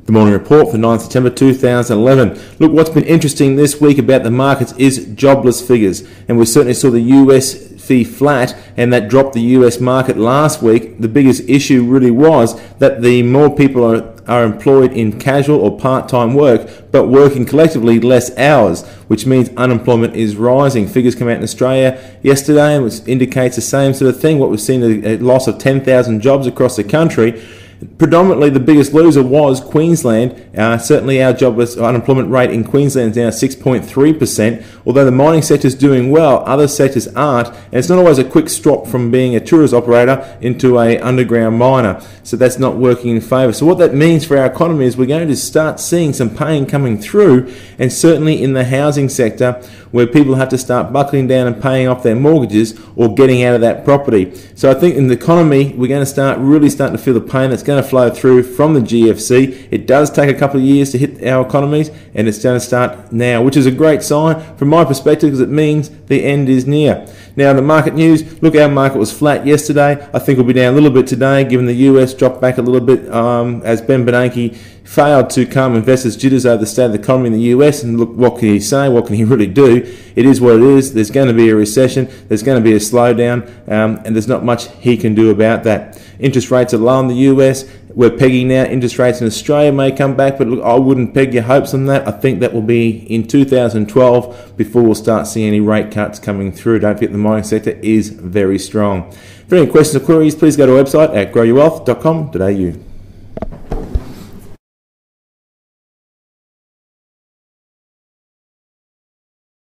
The morning report for 9th September 2011. Look, what's been interesting this week about the markets is jobless figures. And we certainly saw the US fee flat, and that dropped the US market last week. The biggest issue really was that the more people are employed in casual or part-time work, but working collectively less hours, which means unemployment is rising. Figures come out in Australia yesterday, which indicates the same sort of thing. What we've seen, a loss of 10,000 jobs across the country. Predominantly, the biggest loser was Queensland. Certainly, our jobless unemployment rate in Queensland is now 6.3%. Although the mining sector is doing well, other sectors aren't. And it's not always a quick swap from being a tourist operator into an underground miner. So that's not working in favour. So what that means for our economy is we're going to start seeing some pain coming through, and certainly in the housing sector, where people have to start buckling down and paying off their mortgages or getting out of that property. So I think in the economy, we're going to start to feel the pain that's going to flow through from the GFC. It does take a couple of years to hit our economies, and it's going to start now, which is a great sign from my perspective, because it means the end is near. Now, the market news, look, our market was flat yesterday. I think we'll be down a little bit today, given the US dropped back a little bit as Ben Bernanke failed to calm investors' jitters over the state of the economy in the US. And look, what can he say? What can he really do? It is what it is. There's going to be a recession. There's going to be a slowdown, and there's not much he can do about that. Interest rates are low in the US. We're pegging now. Interest rates in Australia may come back, but look, I wouldn't peg your hopes on that. I think that will be in 2012 before we'll start seeing any rate cuts coming through. Don't forget, the mining sector is very strong. For any questions or queries, please go to our website at growyourwealth.com.au.